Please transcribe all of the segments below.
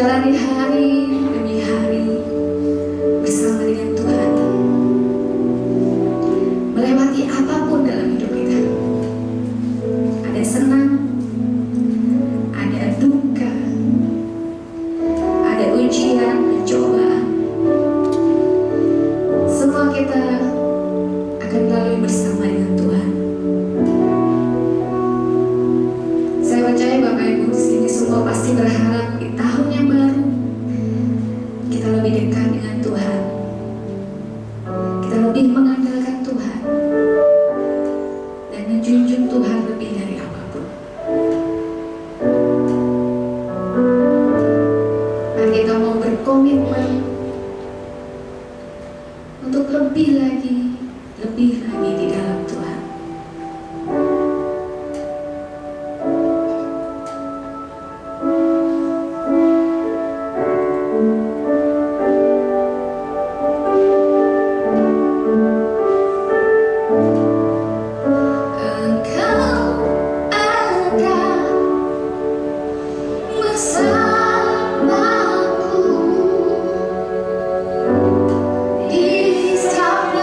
menjalani hari demi hari bersama dengan Tuhan, melewati apapun dalam hidup kita. Ada senang, ada duka, ada ujian, cobaan. Semua kita akan lalui bersama dengan Tuhan. Saya percaya Bapak Ibu di sini semua pasti berharap di tahun yang baru kita lebih dekat dengan Tuhan, kita lebih mengandalkan Tuhan dan menjunjung Tuhan lebih dari apapun. Mari kita mau berkomitmen untuk lebih lagi di dalam Tuhan. Bersamaku di setiap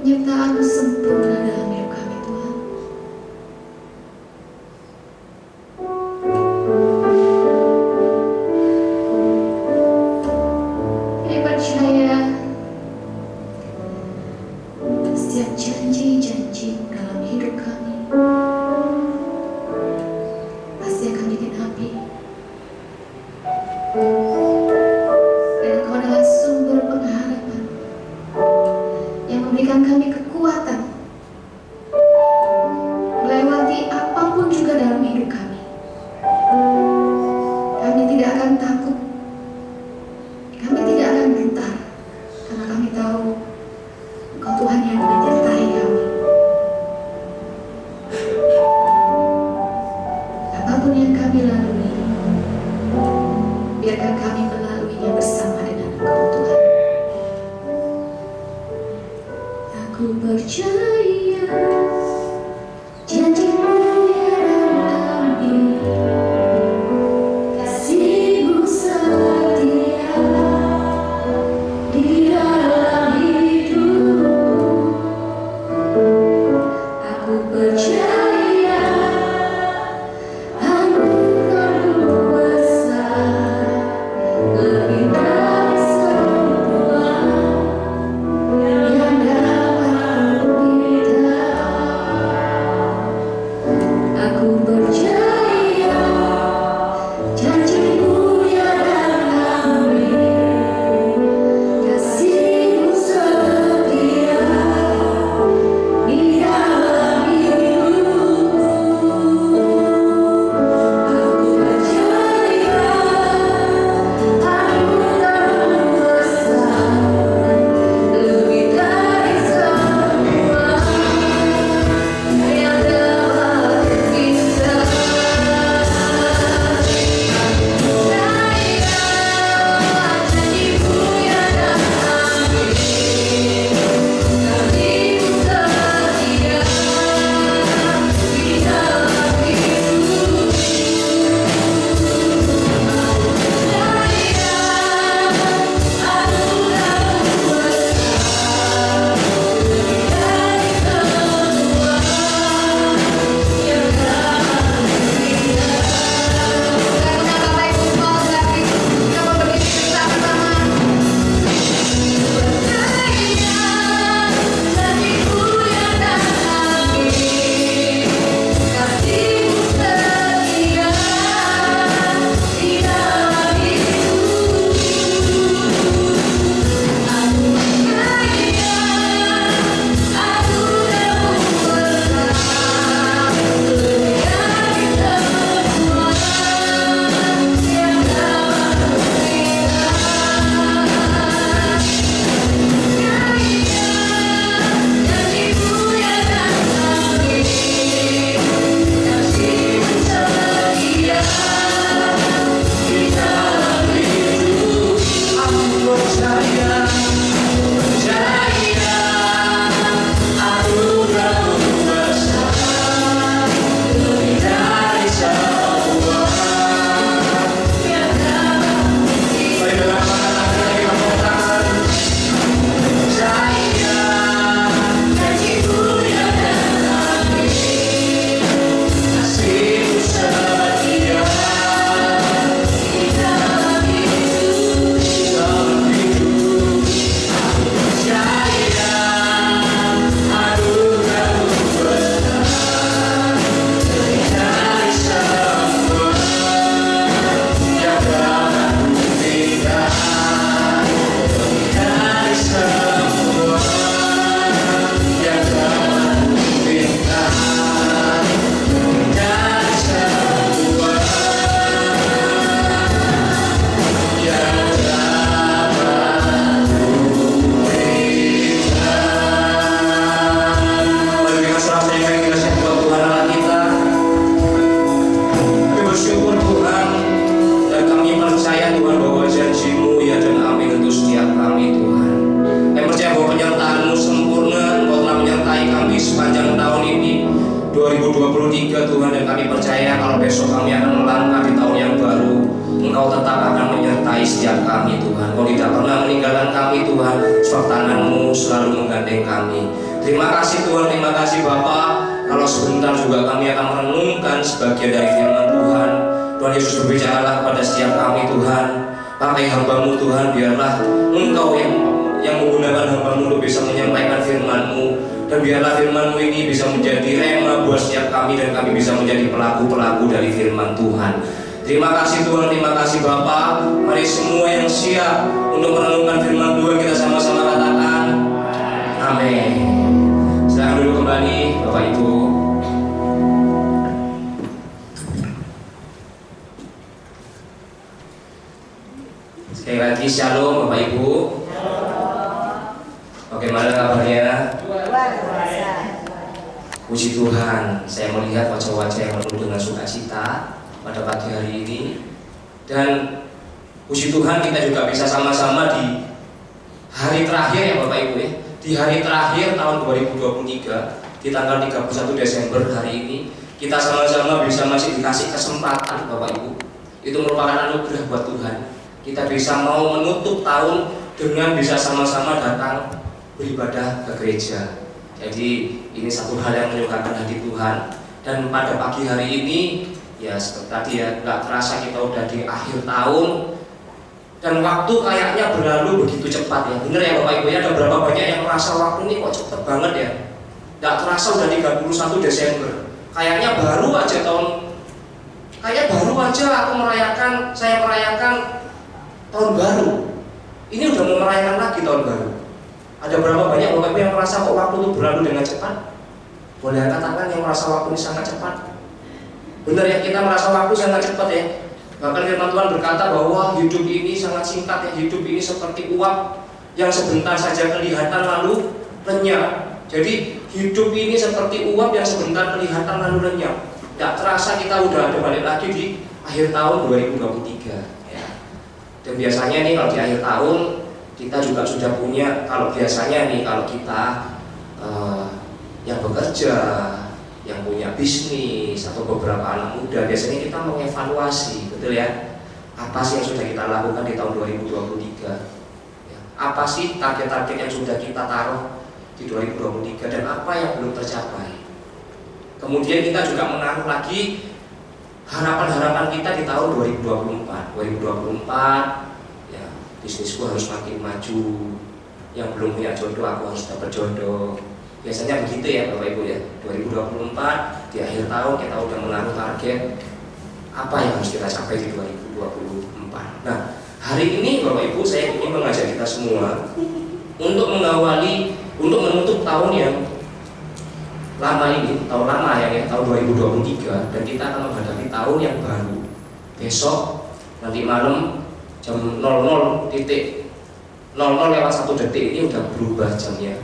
penyertaan-Mu sempurna dalam hidup kami Tuhan. Kami percaya setiap janji-janji-Mu dalam hidup kami pasti akan digenapi. Dan Engkau adalah sumber pengharapan yang memberikan kami kekuatan melewati apapun juga dalam hidup kami. Kami tidak akan takut, kami tidak akan gentar, karena kami tahu Engkau Tuhan yang menyertai kami. Apapun yang kami lalui, biarkan kami melaluinya bersama dengan Engkau Tuhan. Aku percaya janji-Mu yang amin, kasih-Mu setia di dalam hidupku. Aku percaya anugerah-Mu besar, lebih dari semua yang dapat ku minta. Aku percaya janji-Mu yang amin, kasih-Mu setia di dalam hidupku. Aku percaya anugerah-Mu besar, lebih dari semua yang dapat kita. Janji-Mu yang amin, kasih-Mu setia di dalam hidupku. sepanjang tahun ini 2023 Tuhan, dan kami percaya kalau besok kami akan melangkah di tahun yang baru, Engkau tetap akan menyertai setiap kami Tuhan. Kau tidak pernah meninggalkan kami Tuhan, sebab tangan-Mu selalu menggandeng kami. Terima kasih Tuhan, terima kasih Bapa. Kalau sebentar juga kami akan merenungkan sebagian dari firman Tuhan. Tuhan Yesus berbicaralah kepada setiap kami Tuhan. Pakai hamba-Mu Tuhan, biarlah Engkau yang menggunakan hamba-Mu untuk bisa menyampaikan firman-Mu. Dan biarlah firman-Mu ini bisa menjadi rema buat setiap kami, dan kami bisa menjadi pelaku-pelaku dari firman Tuhan. Terima kasih Tuhan, terima kasih Bapa. Mari semua yang siap untuk merenungkan firman Tuhan, kita sama-sama katakan amin. Silakan dulu kembali Bapak Ibu. Sekali lagi shalom Bapak Ibu. Bagaimana kabarnya? Puji Tuhan, saya melihat wajah-wajah yang penuh dengan sukacita pada pagi hari ini. Dan puji Tuhan, kita juga bisa sama-sama di hari terakhir ya Bapak Ibu ya. Di hari terakhir tahun 2023, di tanggal 31 Desember hari ini, kita sama-sama bisa masih dikasih kesempatan Bapak Ibu. Itu merupakan anugerah buat Tuhan. Kita bisa mau menutup tahun dengan bisa sama-sama datang beribadah ke gereja. Jadi ini satu hal yang menyukakan hati Tuhan. Dan pada pagi hari ini, ya seperti tadi ya, gak terasa kita udah di akhir tahun. Dan waktu kayaknya berlalu begitu cepat ya. Bener ya Bapak Ibu ya, ada berapa banyak yang merasa waktu ini kok cepet banget ya. Gak terasa udah 31 Desember. Kayaknya baru aja saya merayakan tahun baru. Ini udah mau merayakan lagi tahun baru. Ada berapa banyak Bapak Ibu yang merasa kok waktu itu berlalu dengan cepat? Boleh katakan yang merasa waktu ini sangat cepat? Benar ya, kita merasa waktu sangat cepat ya. Bahkan firman Tuhan berkata bahwa hidup ini sangat singkat ya. Hidup ini seperti uap yang sebentar saja kelihatan lalu lenyap. Jadi hidup ini seperti uap yang sebentar kelihatan lalu lenyap. Tidak terasa kita udah ada balik lagi di akhir tahun 2023 ya. Dan biasanya nih kalau di akhir tahun kita juga sudah punya, kalau biasanya nih kalau kita yang bekerja, yang punya bisnis atau beberapa anak muda, biasanya kita mengevaluasi, betul ya, apa sih yang sudah kita lakukan di tahun 2023 ya, apa sih target-target yang sudah kita taruh di 2023 dan apa yang belum tercapai. Kemudian kita juga menaruh lagi harapan-harapan kita di tahun 2024 ya, bisnisku harus makin maju, yang belum punya jodoh aku harus dapat jodoh. Biasanya begitu ya Bapak Ibu ya. 2024 di akhir tahun kita udah menaruh target apa yang harus kita capai di 2024. Nah, hari ini Bapak Ibu saya ingin mengajak kita semua untuk menutup tahun yang lama ini, tahun lama ya, tahun 2023, dan kita akan menghadapi tahun yang baru. Besok nanti malam jam 00.00 lewat 1 detik ini udah berubah jamnya.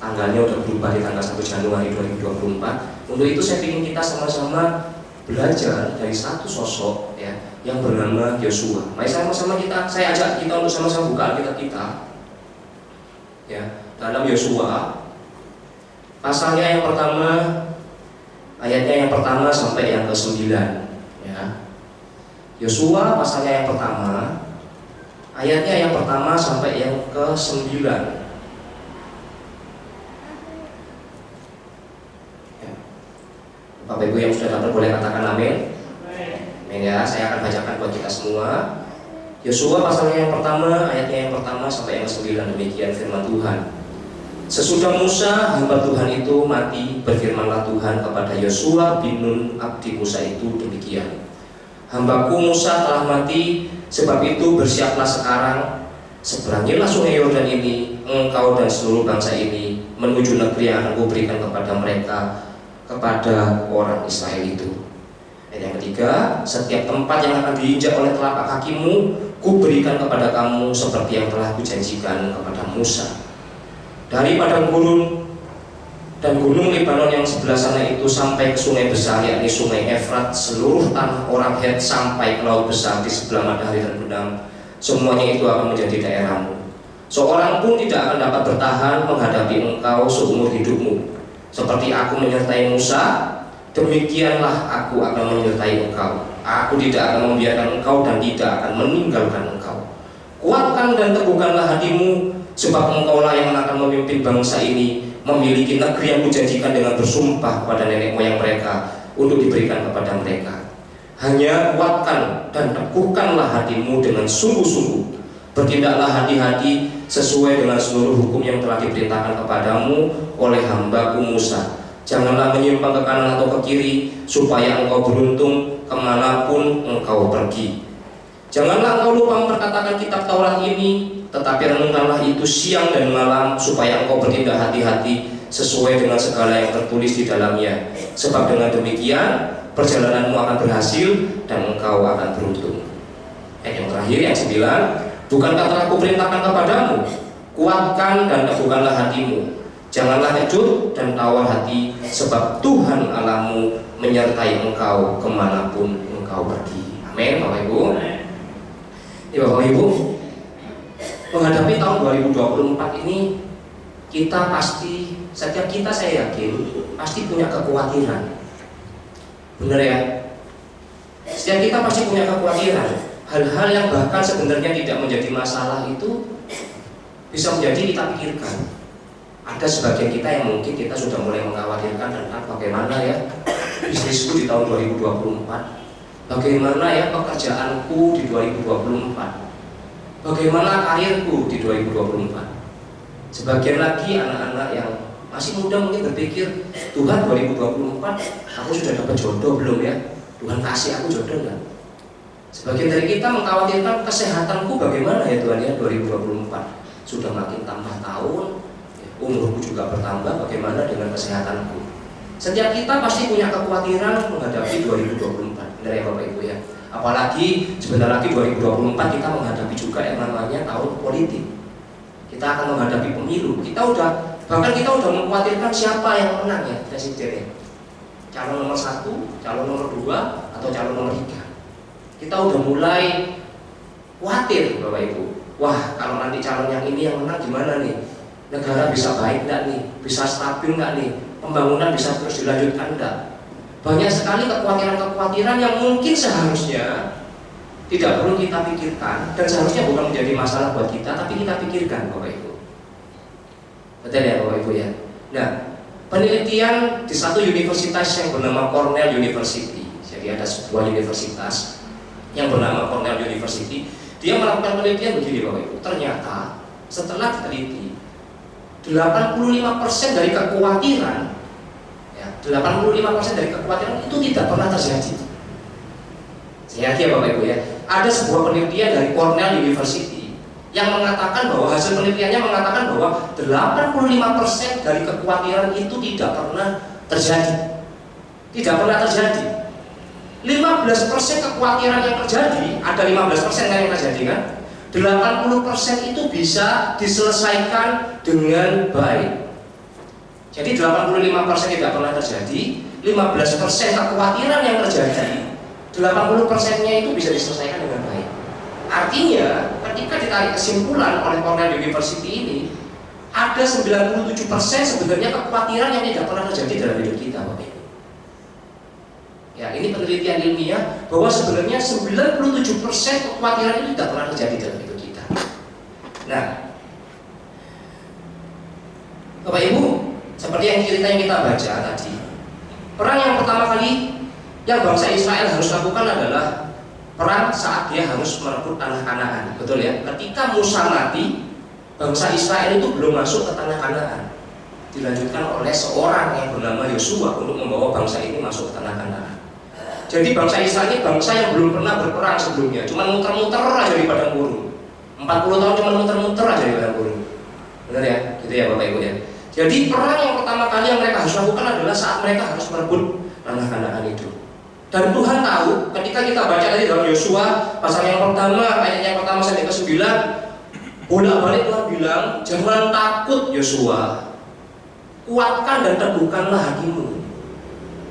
Tanggalnya udah berubah di tanggal 1 Januari 2024. Untuk itu saya ingin kita sama-sama belajar dari satu sosok ya yang bernama Yosua. Mari sama-sama saya ajak kita untuk sama-sama buka Alkitab kita ya, dalam Yosua pasalnya yang pertama, ayatnya yang pertama sampai yang ke-9 ya. Yosua pasalnya yang pertama, ayatnya yang pertama sampai yang ke-9. Bapak Ibu yang sudah dapat boleh katakan amin. Amin ya, saya akan bacakan buat kita semua. Yosua pasalnya yang pertama, ayatnya yang pertama sampai yang ke-9, demikian firman Tuhan. Sesudah Musa hamba Tuhan itu mati, berfirmanlah Tuhan kepada Yosua bin Nun abdi Musa itu demikian. Hambaku Musa telah mati, sebab itu bersiaplah sekarang, seberangilah sungai Yordan ini, engkau dan seluruh bangsa ini, menuju negeri yang akan kuberikan kepada mereka, kepada orang Israel itu. Dan yang ketiga, setiap tempat yang akan diinjak oleh telapak kakimu, kuberikan kepada kamu seperti yang telah kujanjikan kepada Musa. Dari padang gurun dan gunung Libanon yang sebelah sana itu sampai ke sungai besar, yakni sungai Efrat, seluruh tanah orang Het sampai ke laut besar di sebelah matahari terbenam, semuanya itu akan menjadi daerahmu. Seorang pun tidak akan dapat bertahan menghadapi engkau seumur hidupmu. Seperti aku menyertai Musa, demikianlah aku akan menyertai engkau. Aku tidak akan membiarkan engkau dan tidak akan meninggalkan engkau. Kuatkan dan teguhkanlah hatimu, sebab engkaulah yang akan memimpin bangsa ini memiliki negeri yang kujanjikan dengan bersumpah kepada nenek moyang mereka untuk diberikan kepada mereka. Hanya kuatkan dan teguhkanlah hatimu dengan sungguh-sungguh. Bertindaklah hati-hati sesuai dengan seluruh hukum yang telah diperintahkan kepadamu oleh hambaku Musa. Janganlah menyimpang ke kanan atau ke kiri, supaya engkau beruntung kemanapun engkau pergi. Janganlah engkau lupa memperkatakan kitab Taurat ini, tetapi renungkanlah itu siang dan malam, supaya engkau bertindak hati-hati sesuai dengan segala yang tertulis di dalamnya. Sebab dengan demikian perjalananmu akan berhasil dan engkau akan beruntung. Yang terakhir, yang 9, bukankah telah kuperintahkan kepadamu, kuatkan dan teguhkanlah hatimu. Janganlah kecut dan tawar hati, sebab Tuhan Allahmu menyertai engkau kemanapun engkau pergi. Amin, Bapak Ibu. Ya Bapak Ibu, menghadapi tahun 2024 ini, kita pasti, setiap kita saya yakin pasti punya kekhawatiran. Benar ya? Setiap kita pasti punya kekhawatiran. Hal-hal yang bahkan sebenarnya tidak menjadi masalah itu bisa menjadi kita pikirkan. Ada sebagian kita yang mungkin kita sudah mulai mengkhawatirkan tentang bagaimana ya bisnisku di tahun 2024, bagaimana ya pekerjaanku di 2024, bagaimana karirku di 2024. Sebagian lagi anak-anak yang masih muda mungkin berpikir, Tuhan 2024 aku sudah dapat jodoh belum ya? Tuhan kasih aku jodoh enggak? Sebagian dari kita mengkhawatirkan kesehatanku bagaimana ya Tuhan ya 2024. Sudah makin tambah tahun, umurku juga bertambah, bagaimana dengan kesehatanku? Setiap kita pasti punya kekhawatiran menghadapi 2024, benar ya Bapak Ibu ya. Apalagi sebentar lagi 2024 kita menghadapi juga yang namanya tahun politik. Kita akan menghadapi pemilu. Bahkan kita udah mengkhawatirkan siapa yang menang ya presidennya. Calon nomor 1, calon nomor 2, atau calon nomor 3. Kita udah mulai khawatir Bapak Ibu. Wah, kalau nanti calon yang ini yang menang gimana nih? Negara bisa baik enggak nih? Bisa stabil enggak nih? Pembangunan bisa terus dilanjutkan enggak? Banyak sekali kekhawatiran-kekhawatiran yang mungkin seharusnya tidak perlu kita pikirkan, dan seharusnya bukan menjadi masalah buat kita, tapi kita pikirkan Bapak Ibu. Betul ya Bapak Ibu ya? Nah, penelitian di satu universitas yang bernama Cornell University. Jadi ada sebuah universitas yang bernama Cornell University. Dia melakukan penelitian begini Bapak Ibu. Ternyata setelah diteliti, 85% dari kekhawatiran, ya, 85% dari kekhawatiran itu tidak pernah terjadi. Saya yakin ya Bapak Ibu ya. Ada sebuah penelitian dari Cornell University yang mengatakan bahwa hasil penelitiannya mengatakan bahwa 85% dari kekhawatiran itu tidak pernah terjadi. Tidak pernah terjadi. 15% kekhawatiran yang terjadi, ada 15% yang terjadi kan? 80% itu bisa diselesaikan dengan baik. Jadi 85% tidak pernah terjadi, 15% kekhawatiran yang terjadi, 80%-nya itu bisa diselesaikan dengan baik. Artinya, ketika ditarik kesimpulan oleh Cornell University ini, ada 97% sebenarnya kekhawatiran yang tidak pernah terjadi dalam hidup kita, Bapak Ibu. Ya, ini penelitian ilmiah bahwa sebenarnya 97% kekhawatiran itu tidak pernah terjadi dalam hidup kita. Nah, Bapak Ibu, seperti yang cerita yang kita baca tadi, perang yang pertama kali yang bangsa Israel harus lakukan adalah perang saat dia harus merebut tanah Kanaan. Betul ya? Ketika Musa mati, bangsa Israel itu belum masuk ke tanah Kanaan. Dilanjutkan oleh seorang yang bernama Yosua untuk membawa bangsa ini masuk ke tanah Kanaan. Jadi bangsa Israel ini bangsa yang belum pernah berperang sebelumnya, cuma muter-muter aja di padang gurun. 40 tahun cuma muter-muter aja di padang gurun. Benar ya? Gitu ya Bapak Ibu ya. Jadi perang yang pertama kali yang mereka harus lakukan adalah saat mereka harus merebut tanah Kanaan itu. Dan Tuhan tahu, ketika kita baca tadi dalam Yosua pasal yang pertama, ayat yang pertama sampai ke 9, bolak-balik Tuhan bilang, jangan takut Yosua, kuatkan dan teguhkanlah hatimu.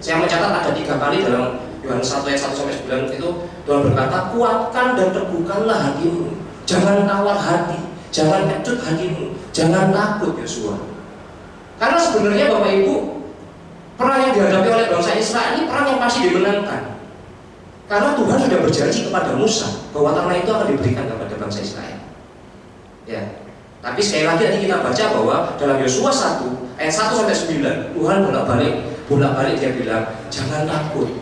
Saya mencatat ada 3 kali dalam Yohanes 1 ayat 1 sampai 9 itu Tuhan berkata, kuatkan dan teguhkanlah hatimu, jangan tawar hati, jangan kecut hatimu, jangan takut Yosua. Karena sebenarnya Bapak Ibu, perang yang dihadapi oleh bangsa Israel ini perang yang pasti dimenangkan. Karena Tuhan sudah berjanji kepada Musa bahwa tanah itu akan diberikan kepada bangsa Israel. Ya. Tapi sekali lagi nanti kita baca bahwa dalam Yosua 1 ayat 1 sampai 9, Tuhan bolak-balik dia bilang, jangan takut,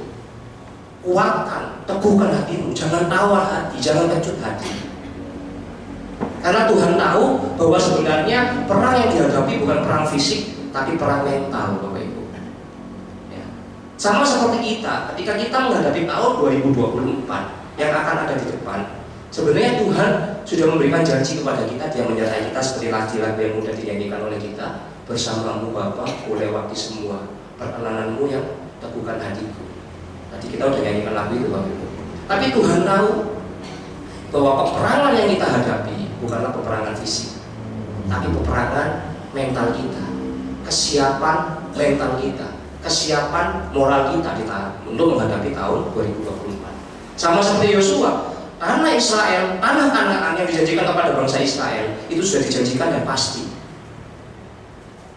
kuatkan, teguhkan hatimu, jangan tawar hati, jangan kecut hati. Karena Tuhan tahu bahwa sebenarnya perang yang dihadapi bukan perang fisik, tapi perang mental, Bapak Ibu. Ya. Sama seperti kita, ketika kita menghadapi tahun 2024 yang akan ada di depan, sebenarnya Tuhan sudah memberikan janji kepada kita, Dia menyertai kita seperti lagu-lagu yang mudah dinyanyikan oleh kita. Bersamamu Bapa, ku lewati semua, perkenananmu yang teguhkan hatiku. Tadi kita udah nyanyikan lagu itu, Bapak Ibu. Tapi Tuhan tahu bahwa peperangan yang kita hadapi bukanlah peperangan fisik, tapi peperangan mental kita, kesiapan mental kita, kesiapan moral kita untuk menghadapi tahun 2024. Sama seperti Yosua, tanah Israel, tanah Kanaan yang dijanjikan kepada bangsa Israel itu sudah dijanjikan dan pasti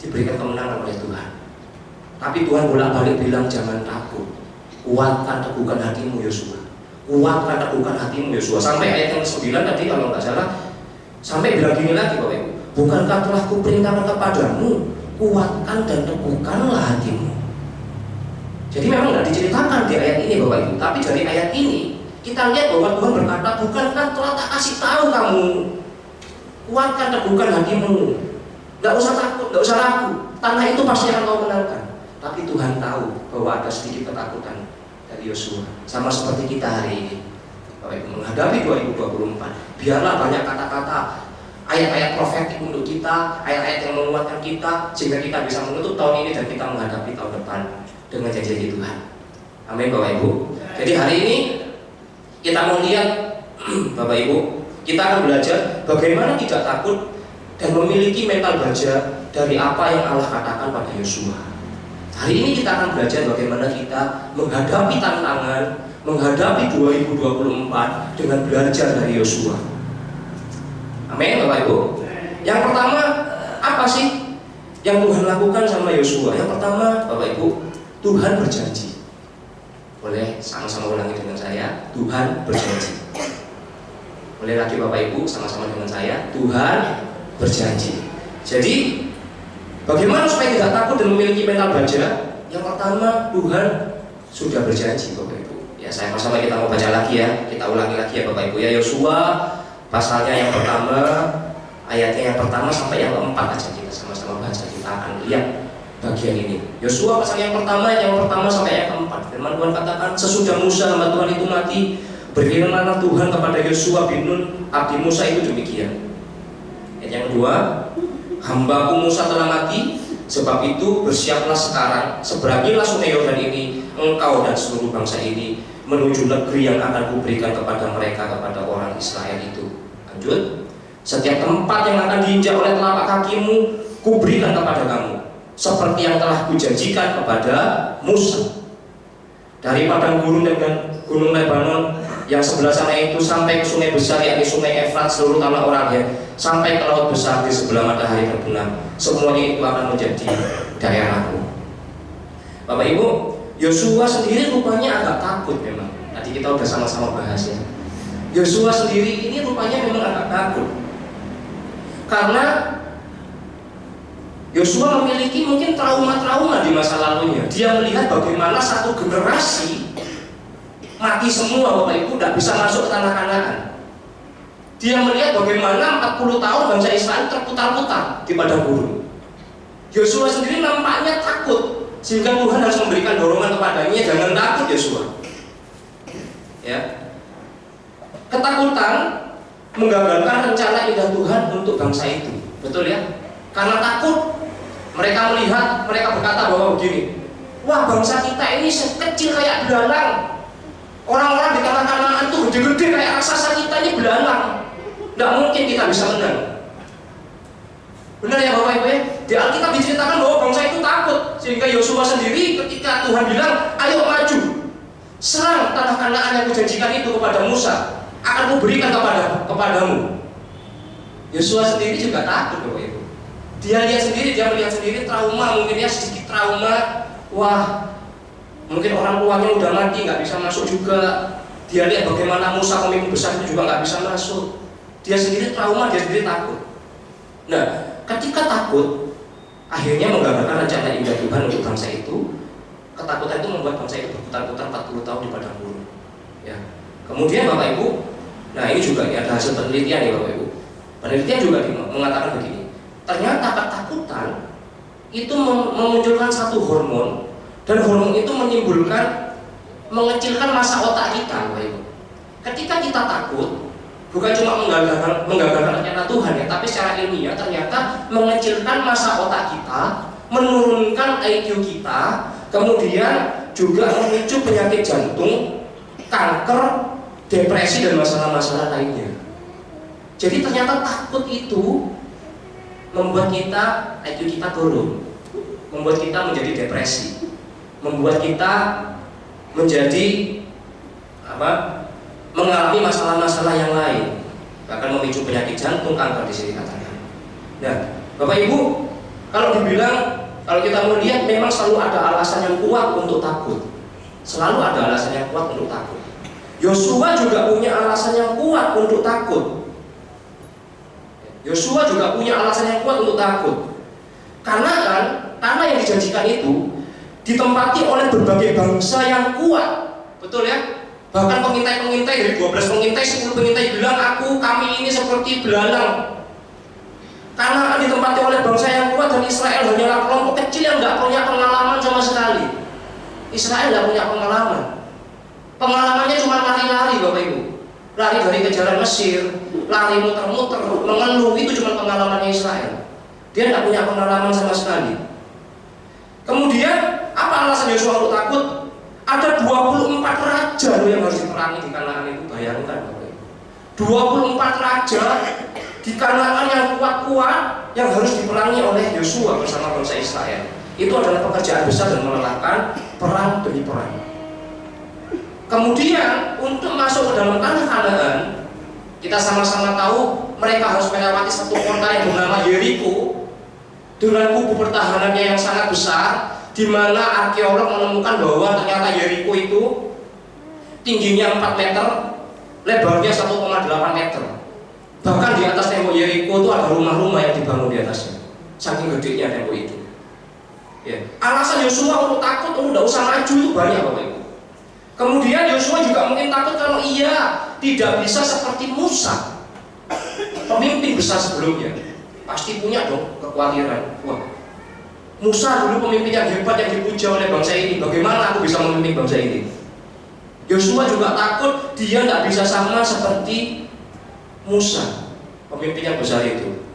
diberikan kemenangan oleh Tuhan. Tapi Tuhan bolak-balik bilang jangan takut, kuatkan teguhkan hatimu Yosua, kuatkan teguhkan hatimu Yosua. Sampai ayat yang 9 tadi kalau nggak salah, sampai bilang gini lagi Bapak Ibu, bukankah telah kuperintahkan kepadamu, kuatkan dan teguhkanlah hatimu. Jadi memang nggak diceritakan di ayat ini Bapak Ibu, tapi dari ayat ini kita lihat bahwa Tuhan berkata, bukankah telah tak kasih tahu kamu, kuatkan teguhkan hatimu, nggak usah takut, nggak usah ragu, tanah itu pasti akan kau menangkan. Tapi Tuhan tahu bahwa ada sedikit ketakutan dari Yosua, sama seperti kita hari ini Bapak Ibu, menghadapi 2024. Biarlah banyak kata-kata, ayat-ayat profetik untuk kita, ayat-ayat yang menguatkan kita, sehingga kita bisa menutup tahun ini dan kita menghadapi tahun depan dengan janji Tuhan. Amin Bapak Ibu. Jadi hari ini kita mau lihat Bapak Ibu, kita akan belajar bagaimana tidak takut dan memiliki mental baja dari apa yang Allah katakan pada Yosua. Hari ini kita akan belajar bagaimana kita menghadapi tantangan, menghadapi 2024 dengan belajar dari Yosua. Amin Bapak Ibu. Yang pertama, apa sih yang Tuhan lakukan sama Yosua? Yang pertama Bapak Ibu, Tuhan berjanji. Boleh sama-sama ulangi dengan saya, Tuhan berjanji. Boleh lagi Bapak Ibu sama-sama dengan saya, Tuhan berjanji. Jadi bagaimana supaya tidak takut dan memiliki mental baja? Yang pertama, Tuhan sudah berjanji Bapak Ibu. Ya, saya sama-sama kita mau baca lagi ya, kita ulangi lagi ya Bapak Ibu ya. Yosua pasalnya yang pertama, ayatnya yang pertama sampai yang keempat aja kita sama-sama baca. Kita akan lihat bagian ini. Yosua pasal yang pertama sampai yang keempat. Firman Tuhan katakan, sesudah Musa hamba Tuhan itu mati, berfirmanlah Tuhan kepada Yosua bin Nun abdi Musa itu demikian. Yang kedua, hambaku Musa telah mati, sebab itu bersiaplah sekarang, seberangilah sungai Yordan ini, engkau dan seluruh bangsa ini menuju negeri yang akan kuberikan kepada mereka, kepada orang Israel itu. Lanjut, setiap tempat yang akan diinjak oleh telapak kakimu kuberikan kepada kamu, seperti yang telah kujanjikan kepada Musa. Dari padang gurun dengan gunung Lebanon yang sebelah sana itu sampai ke sungai besar, yakni sungai Efrat, seluruh tanah orang ya, sampai ke laut besar di sebelah matahari terbenam, semuanya itu akan menjadi daerahku. Bapak Ibu, Yosua sendiri rupanya agak takut memang. Tadi kita udah sama-sama bahas ya. Yosua sendiri ini rupanya memang agak takut, karena Yosua memiliki mungkin trauma-trauma di masa lalunya. Dia melihat bagaimana satu generasi mati semua Bapak Ibu, tidak bisa masuk ke tanah Kanaan. Dia melihat bagaimana 40 tahun bangsa Israel terputar-putar di padang gurun. Yosua sendiri nampaknya takut, sehingga Tuhan harus memberikan dorongan kepadanya, jangan takut Yosua. Ya. Ketakutan menggagalkan rencana indah Tuhan untuk bangsa itu. Betul ya? Karena takut, mereka melihat, mereka berkata bahwa begini, wah bangsa kita ini kecil kayak belalang. Orang-orang di tanah Kanaan itu gede-gede kayak raksasa, kita ini belalang. Tidak mungkin kita bisa menang. Benar ya Bapak Ibu ya? Di Alkitab diceritakan bahwa bangsa itu takut, sehingga Yosua sendiri ketika Tuhan bilang, ayo maju, serang tanah Kanaan yang kujanjikan itu kepada Musa, akan kuberikan kepadamu. Yosua sendiri juga takut Bapak Ibu. Dia melihat sendiri trauma, mungkin ya sedikit trauma. Wah, mungkin orang tuanya udah mati, nggak bisa masuk juga. Dia lihat bagaimana Musa pemimpin besar itu juga nggak bisa masuk. Dia sendiri trauma, dia sendiri takut. Nah, ketika takut, akhirnya menggagalkan rencana indah Tuhan untuk bangsa itu. Ketakutan itu membuat bangsa itu berputar-putar 40 tahun di padang gurun. Ya. Kemudian Bapak Ibu, nah ini juga ya, ada hasil penelitian ya Bapak Ibu. Penelitian juga mengatakan begini, ternyata ketakutan itu memunculkan satu hormon, dan hormon itu mengecilkan masa otak kita Bapak Ibu. Ketika kita takut, bukan cuma menggagalkan rencana Tuhan ya, tapi secara ilmiah ternyata mengecilkan masa otak kita, menurunkan IQ kita, kemudian juga memicu penyakit jantung, kanker, depresi, dan masalah-masalah lainnya. Jadi ternyata takut itu membuat kita IQ kita turun, membuat kita menjadi depresi, membuat kita menjadi mengalami masalah-masalah yang lain, bahkan memicu penyakit jantung, kanker di sini katakan. Nah, Bapak Ibu, kalau kita melihat memang selalu ada alasan yang kuat untuk takut. Selalu ada alasan yang kuat untuk takut. Yosua juga punya alasan yang kuat untuk takut. Yosua juga punya alasan yang kuat untuk takut. Karena kan tanah yang dijanjikan itu ditempati oleh berbagai bangsa yang kuat. Betul ya? Bahkan pengintai-pengintai dari 12 pengintai, 10 pengintai bilang kami ini seperti belalang. Karena ditempati oleh bangsa yang kuat, dan Israel hanyalah kelompok kecil yang tidak punya pengalaman sama sekali. Israel tidak punya pengalaman. Pengalamannya cuma lari-lari Bapak Ibu. Lari dari kejaran Mesir, lari muter-muter, mengeluh, itu cuma pengalamannya Israel. Dia tidak punya pengalaman sama sekali. Kemudian apa alasan Yosua untuk takut? Ada 24 raja yang harus diperangi di Kanaan itu, bayangkan Bapak Ibu. 24 raja di Kanaan yang kuat-kuat yang harus diperangi oleh Yosua bersama bangsa Israel. Itu adalah pekerjaan besar dan melelahkan, perang demi perang. Kemudian untuk masuk ke dalam tanah Kanaan, kita sama-sama tahu mereka harus melewati satu kota yang bernama Yeriko dengan kubu pertahanannya yang sangat besar, di mana arkeolog menemukan bahwa ternyata Yeriko itu tingginya 4 meter, lebarnya 1,8 meter. Bahkan di atas tembok Yeriko itu ada rumah-rumah yang dibangun di atasnya, saking gedenya tembok itu. Ya. Alasan Yosua untuk takut, tidak usah maju itu banyak Bapak Ibu. Kemudian Yosua juga mungkin takut kalau ia tidak bisa seperti Musa, pemimpin besar sebelumnya. Pasti punya dong kekhawatiran. Wah, Musa dulu pemimpin yang hebat yang dipuja oleh bangsa ini, bagaimana aku bisa memimpin bangsa ini? Yosua juga takut dia tidak bisa sama seperti Musa, pemimpin yang besar itu.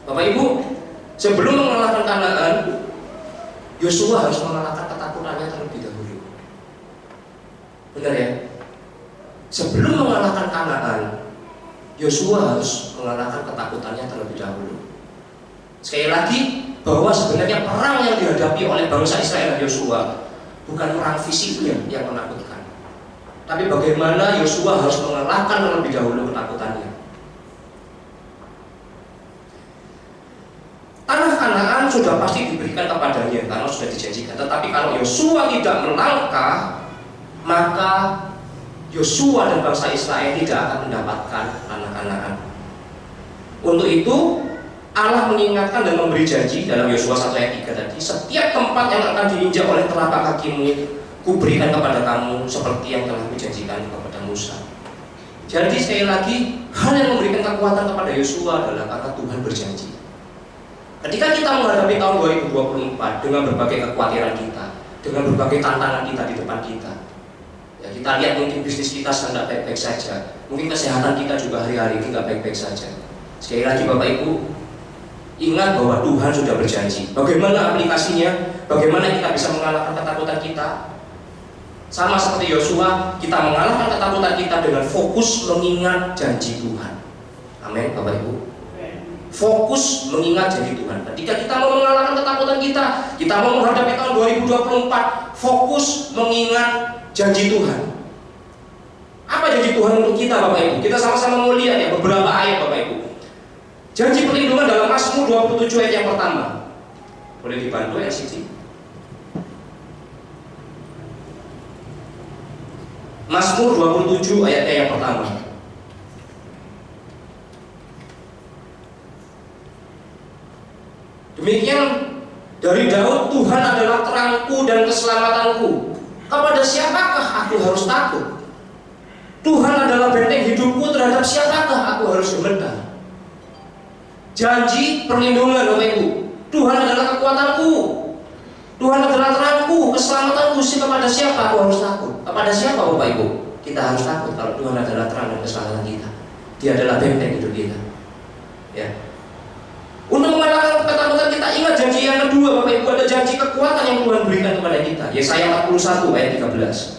Bapak Ibu, sebelum mengalahkan Kanaan, Yosua harus mengalahkan ketakutannya terlebih dahulu. Benar ya? Sebelum mengalahkan Kanaan, Yosua harus mengalahkan ketakutannya terlebih dahulu. Sekali lagi, bahwa sebenarnya perang yang dihadapi oleh bangsa Israel dan Yosua bukan perang fisiknya yang menakutkan, tapi bagaimana Yosua harus mengalahkan terlebih dahulu ketakutannya. Tanah Kanaan sudah pasti diberikan kepadanya karena sudah dijanjikan. Tetapi kalau Yosua tidak melangkah, maka Yosua dan bangsa Israel tidak akan mendapatkan tanah Kanaan. Untuk itu Allah mengingatkan dan memberi janji dalam Yosua 1 ayat 3 tadi, setiap tempat yang akan diinjak oleh telapak kakimu, kuberikan kepada kamu seperti yang telah dijanjikan kepada Musa. Jadi sekali lagi, hal yang memberikan kekuatan kepada Yosua adalah karena Tuhan berjanji. Ketika kita menghadapi tahun 2024 dengan berbagai kekhawatiran kita, dengan berbagai tantangan kita di depan kita, ya kita lihat mungkin bisnis kita sedang tidak baik-baik saja, mungkin kesehatan kita juga hari-hari ini tidak baik-baik saja. Sekali lagi Bapak Ibu, ingat bahwa Tuhan sudah berjanji. Bagaimana aplikasinya? Bagaimana kita bisa mengalahkan ketakutan kita? Sama seperti Yosua, kita mengalahkan ketakutan kita dengan fokus mengingat janji Tuhan. Amin Bapak Ibu. Fokus mengingat janji Tuhan. Ketika kita mau mengalahkan ketakutan kita mau menghadapi tahun 2024, fokus mengingat janji Tuhan. Apa janji Tuhan untuk kita Bapak Ibu? Kita sama-sama mau lihat ya beberapa ayat Bapak Ibu. Janji perlindungan dalam Mazmur 27 ayat yang pertama. Boleh dibantu ya Siti? Mazmur 27 ayat yang pertama. Demikian dari Daud, Tuhan adalah terangku dan keselamatanku. Kepada siapakah aku harus takut? Tuhan adalah benteng hidupku, terhadap siapakah aku harus gemetar? Janji perlindungan Bapak Ibu. Tuhan adalah kekuatanku, Tuhan adalah terangku, keselamatanku. Kepada siapa aku harus takut? Kepada siapa Bapak Ibu kita harus takut kalau Tuhan adalah terang dan keselamatan kita? Dia adalah benteng hidup kita. Ya. Untuk mengalahkan ketakutan kita, ingat janji yang kedua Bapak Ibu, ada janji kekuatan yang Tuhan berikan kepada kita. Yesaya 41 ayat 13.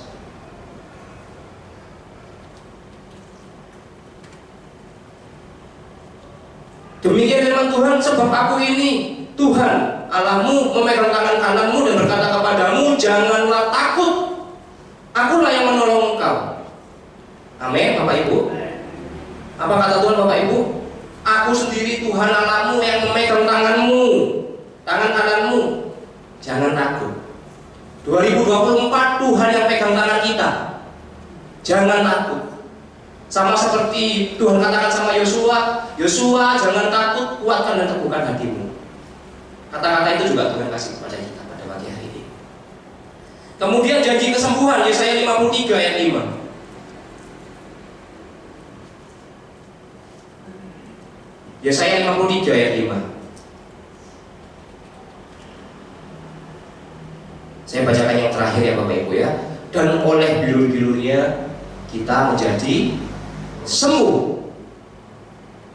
Demikian firman Tuhan, sebab aku ini Tuhan Allahmu memegang tangan kananmu dan berkata kepadamu, janganlah takut, akulah yang menolong engkau. Amin Bapak Ibu. Apa kata Tuhan Bapak Ibu? Aku sendiri Tuhan Allahmu yang memegang tanganmu, tangan kananmu. Jangan takut. 2024 Tuhan yang pegang tangan kita. Jangan takut. Sama seperti Tuhan katakan sama Yosua, Yosua jangan takut, kuatkan dan teguhkan hatimu. Kata-kata itu juga Tuhan kasih kepada kita pada pagi hari ini. Kemudian janji kesembuhan, Yesaya 53 ayat 5. Yesaya 53 ayat 5. Saya bacakan yang terakhir ya Bapak Ibu ya. Dan oleh bilur-bilurnya kita menjadi sembuh.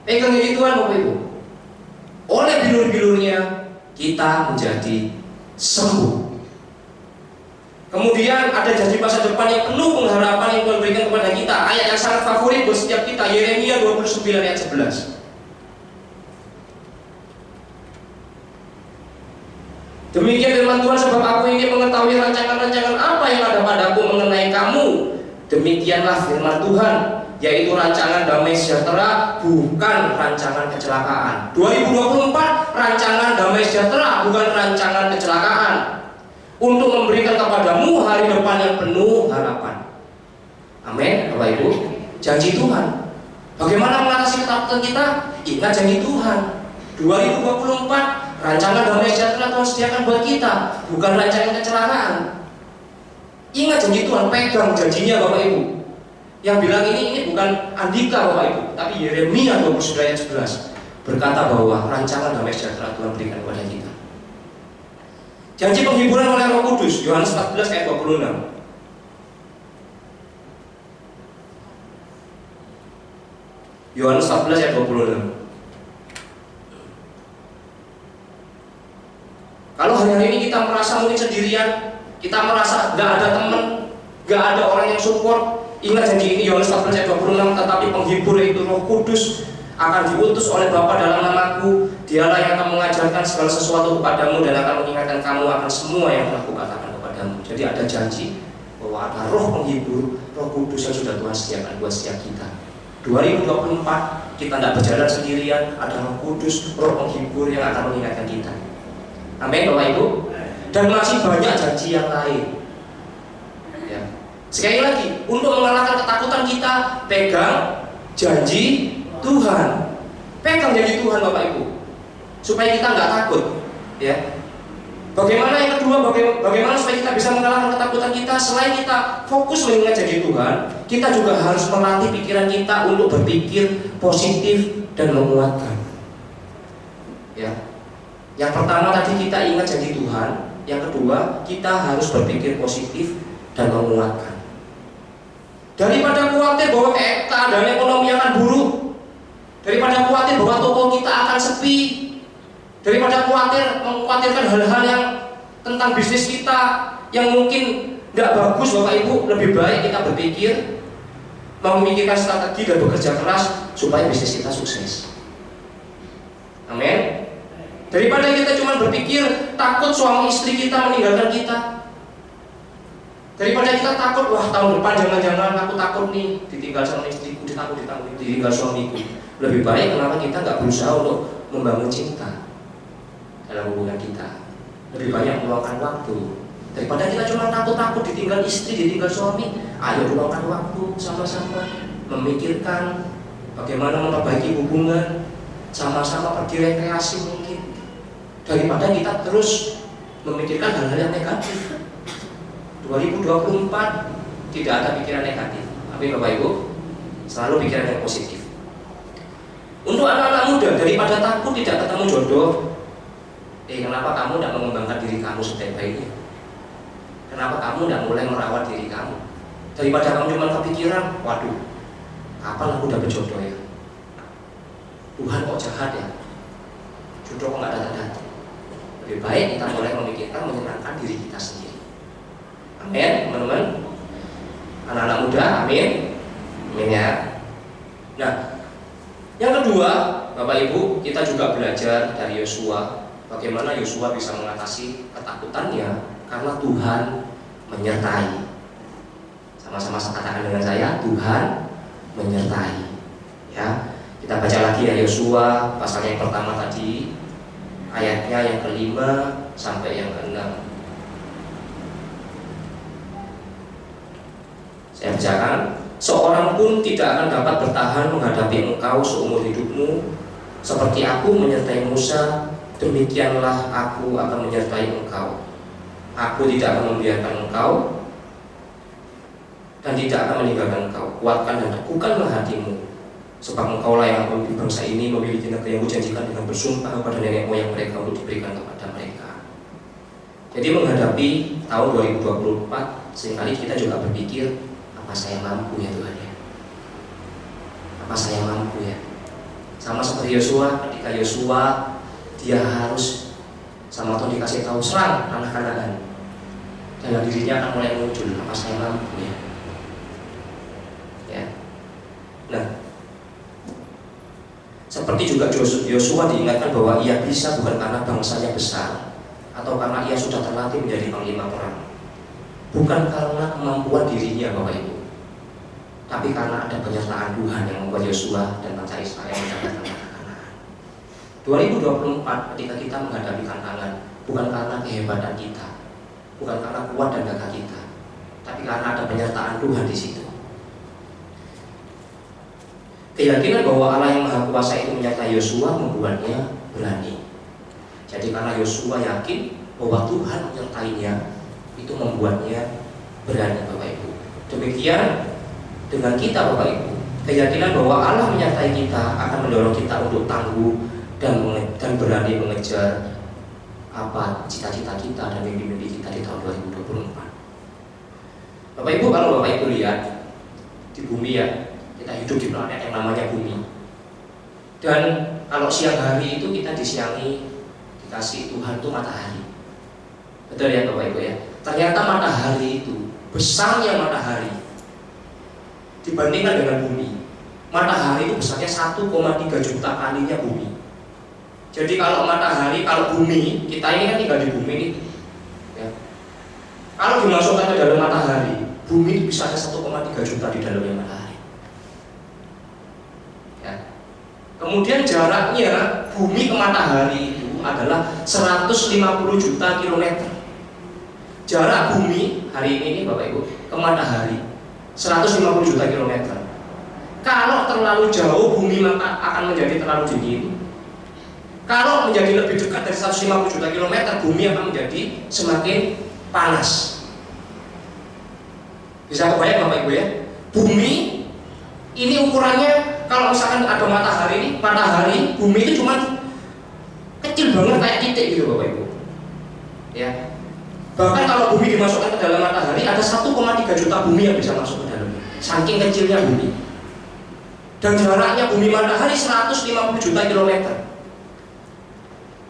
Pegang ini Tuhan Bapak Ibu. Oleh bilur-bilurnya kita menjadi sembuh. Kemudian ada janji masa depan yang penuh pengharapan yang Tuhan berikan kepada kita. Ayat yang sangat favorit buat setiap kita, Yeremia 29 ayat 11. Demikian firman Tuhan, sebab aku ingin mengetahui rancangan-rancangan apa yang ada padaku mengenai kamu. Demikianlah firman Tuhan, yaitu rancangan damai sejahtera, bukan rancangan kecelakaan. 2024 rancangan damai sejahtera, bukan rancangan kecelakaan, untuk memberikan kepadamu hari depan yang penuh harapan. Amin Bapak Ibu. Janji Tuhan. Bagaimana mengatasi ketakutan kita? Ingat janji Tuhan. 2024 rancangan damai sejahtera Tuhan sediakan buat kita, bukan rancangan kecelakaan. Ingat janji Tuhan, pegang janjinya Bapak Ibu. Yang bilang ini bukan Andika Bapak Ibu, tapi Yeremia 29 ayat 11 berkata bahwa rancangan damai sejahtera Tuhan berikan kepada kita. Janji penghiburan oleh Roh Kudus, Yohanes 14 ayat 26. Yohanes 14 ayat 26. Kalau hari-hari ini kita merasa mungkin sendirian, kita merasa gak ada teman, gak ada orang yang support, ingat janji ini Yohanes 14 ayat 26, tetapi penghibur yaitu Roh Kudus akan diutus oleh Bapa dalam namaku. Dialah yang akan mengajarkan segala sesuatu kepadamu dan akan mengingatkan kamu akan semua yang telah kukatakan kepadamu. Jadi ada janji bahwa ada Roh penghibur, Roh Kudus yang sudah Tuhan sediakan buat setiap kita. 2024 kita tidak berjalan sendirian, ada Roh Kudus, Roh penghibur yang akan mengingatkan kita. Amin Bapak Ibu. Dan masih banyak janji yang lain ya. Sekali lagi, untuk mengalahkan ketakutan kita, pegang janji Tuhan. Pegang janji Tuhan Bapak Ibu, supaya kita nggak takut ya. Bagaimana yang kedua, bagaimana supaya kita bisa mengalahkan ketakutan kita? Selain kita fokus mengingat janji Tuhan, kita juga harus melatih pikiran kita untuk berpikir positif dan menguatkan ya. Yang pertama tadi kita ingat janji Tuhan. Yang kedua, kita harus berpikir positif dan menguatkan. Daripada khawatir bahwa keadaan ekonomi akan buruk, daripada khawatir bahwa toko kita akan sepi, daripada mengkhawatirkan hal-hal yang tentang bisnis kita yang mungkin tidak bagus Bapak Ibu, lebih baik kita berpikir, memikirkan strategi dan bekerja keras supaya bisnis kita sukses. Amin. Daripada kita cuma berpikir takut suami istri kita meninggalkan kita, daripada kita takut, wah tahun depan jangan-jangan aku takut nih ditinggal sama istriku, ditinggal suamiku. Lebih baik kenapa kita nggak berusaha untuk membangun cinta dalam hubungan kita. Lebih banyak meluangkan waktu. Daripada kita cuma takut ditinggal istri, ditinggal suami, ayo luangkan waktu sama-sama, memikirkan bagaimana memperbaiki hubungan, sama-sama pergi rekreasi mungkin. daripada kita terus memikirkan hal-hal yang negatif. 2024 tidak ada pikiran negatif. Tapi Bapak Ibu, selalu pikiran yang positif. Untuk anak-anak muda, daripada takut tidak ketemu jodoh, kenapa kamu tidak mengembangkan diri kamu sebaik-baiknya? Kenapa kamu tidak mulai merawat diri kamu? Daripada kamu cuma kepikiran, waduh, kapan aku dapat jodoh ya? Tuhan kok jahat ya? Jodoh kok nggak datang-datang? Lebih baik kita mulai memikirkan menyenangkan diri kita sendiri. Amin, teman-teman. Anak-anak muda, amin. Amin ya. Nah, yang kedua, Bapak Ibu, kita juga belajar dari Yosua bagaimana Yosua bisa mengatasi ketakutannya karena Tuhan menyertai. Sama-sama katakan dengan saya, Tuhan menyertai. Ya, kita baca lagi ya Yosua pasal yang pertama tadi, ayatnya yang ke-5 sampai yang ke-6. Saya bacakan. Seorang pun tidak akan dapat bertahan menghadapi engkau seumur hidupmu. Seperti aku menyertai Musa, demikianlah aku akan menyertai engkau. Aku tidak akan membiarkan engkau dan tidak akan meninggalkan engkau. Kuatkan dan teguhkanlah hatimu, sebab engkaulah yang memimpin bangsa ini memiliki negeri yang kujanjikan dengan bersumpah kepada nenek moyang mereka untuk diberikan kepada mereka. Jadi menghadapi tahun 2024, seringkali kita juga berpikir, apa saya mampu ya Tuhan ya? Apa saya mampu ya? Sama seperti Yosua, ketika Yosua dia harus sama Tuhan dikasih tahu serang tanah Kanaan, dalam dirinya akan mulai muncul, apa saya mampu ya? Ya. Nah, seperti juga Yosua diingatkan bahwa ia bisa bukan karena bangsanya besar atau karena ia sudah terlatih menjadi panglima perang, bukan karena kemampuan dirinya Bapak Ibu, tapi karena ada penyertaan Tuhan yang membuat Yosua dan bangsa Israel mendapatkan tanah Kanaan. 2024 ketika kita menghadapi tantangan, bukan karena kehebatan kita, bukan karena kuat dan gagah kita, tapi karena ada penyertaan Tuhan di situ. Keyakinan bahwa Allah yang Maha Kuasa itu menyertai Yosua membuatnya berani. Jadi karena Yosua yakin bahwa Tuhan menyertainya, itu membuatnya berani Bapak Ibu. Demikian dengan kita Bapak Ibu, keyakinan bahwa Allah menyertai kita akan mendorong kita untuk tangguh dan berani mengejar apa cita-cita kita dan mimpi-mimpi kita di tahun 2024. Bapak Ibu, kalau Bapak Ibu lihat di bumi ya, kita hidup di planet yang namanya bumi. Dan kalau siang hari itu kita disiangi, dikasih Tuhan itu matahari. Betul ya Bapak Ibu ya? Ternyata matahari itu, besarnya matahari dibandingkan dengan bumi, matahari itu besarnya 1,3 juta kalinya bumi. Jadi kalau matahari, kalau bumi, kita ini kan tinggal di bumi nih ya. Kalau dimasukkan ke dalam matahari, bumi bisa ada 1,3 juta di dalamnya matahari ya. Kemudian jaraknya bumi ke matahari itu adalah 150 juta kilometer. Jarak bumi hari ini Bapak Ibu ke matahari 150 juta kilometer. Kalau terlalu jauh bumi maka akan menjadi terlalu dingin. Kalau menjadi lebih dekat dari 150 juta kilometer, bumi akan menjadi semakin panas. Bisa kebayang Bapak Ibu ya? Bumi ini ukurannya, kalau misalkan ada matahari, bumi itu cuma kecil banget kayak titik gitu Bapak Ibu ya. Bahkan kalau bumi dimasukkan ke dalam matahari, ada 1,3 juta bumi yang bisa masuk ke dalamnya, saking kecilnya bumi. Dan jaraknya bumi matahari 150 juta kilometer.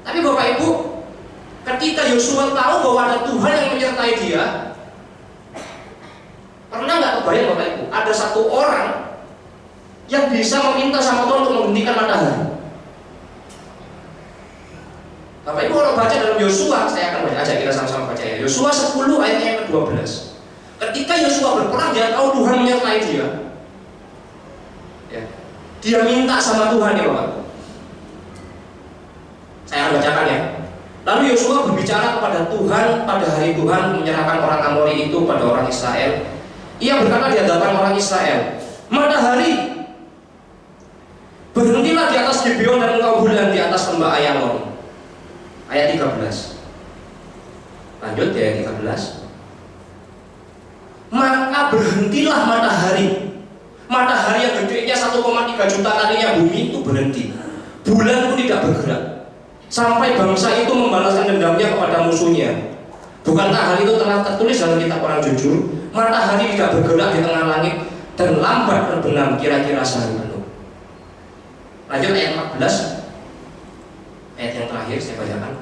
Tapi Bapak Ibu, ketika Yosua tahu bahwa ada Tuhan yang menyertai dia, pernah nggak kebayang Bapak Ibu, ada satu orang yang bisa meminta sama Tuhan untuk menghentikan matahari? Bapak Ibu kalau baca dalam Yosua, saya akan baca aja, kita sama-sama baca ya. Yosua 10 ayatnya yang ke-12. Ketika Yosua berperang, dia tahu Tuhan menyertai dia. Ya. Dia minta sama Tuhan ya Bapak Ibu. Saya akan bacakan ya. Lalu Yosua berbicara kepada Tuhan pada hari Tuhan menyerahkan orang Amori itu pada orang Israel. Ia berkata di hadapan orang Israel, matahari, berhentilah di atas Gibeon dan engkau bulan di atas lembah Ayalon. ayat 13. Lanjut di ayat 13. Maka berhentilah matahari. Matahari yang gedenya 1,3 juta kalinya bumi itu berhenti. Bulan pun tidak bergerak sampai bangsa itu membalaskan dendamnya kepada musuhnya. Bukankah hal itu telah tertulis dalam kitab orang jujur? Matahari tidak bergerak di tengah langit dan lambat berbenam kira-kira sehari penuh. Lanjut ayat 14. Ayat yang terakhir saya bacakan.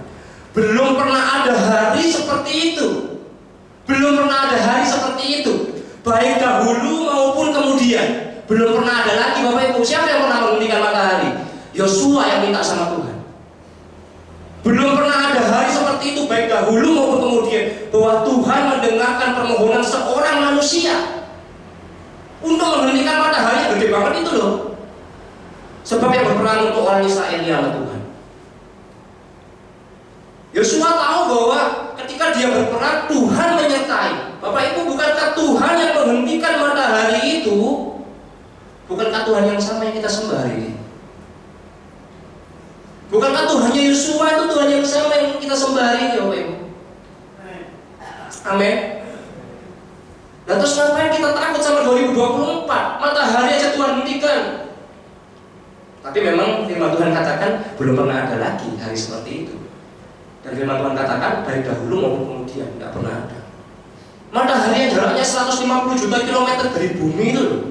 Belum pernah ada hari seperti itu. Belum pernah ada hari seperti itu, baik dahulu maupun kemudian. Belum pernah ada lagi Bapak Ibu. Siapa yang pernah menghentikan matahari? Yosua yang minta sama Tuhan. Belum pernah ada hari seperti itu, baik dahulu maupun kemudian, bahwa Tuhan mendengarkan permohonan seorang manusia untuk menghentikan matahari. Gede banget itu loh. Sebab yang berperang untuk orang Israel ialah Tuhan. Yosua tahu bahwa ketika dia berperang, Tuhan menyertai. Bapak Ibu, bukankah Tuhan yang menghentikan matahari itu? Bukankah Tuhan yang sama yang kita sembah hari ini? Bukankah Tuhannya Yosua itu Tuhan yang sama yang kita sembah hari ini, Bapak Ibu? Amin. Nah terus ngapain kita takut sama 2024? Matahari aja Tuhan hentikan. Tapi memang firman Tuhan katakan belum pernah ada lagi hari seperti itu. Dan firman Tuhan katakan baik dahulu maupun kemudian tidak pernah ada. Matahari yang jaraknya 150 juta kilometer dari bumi itu loh.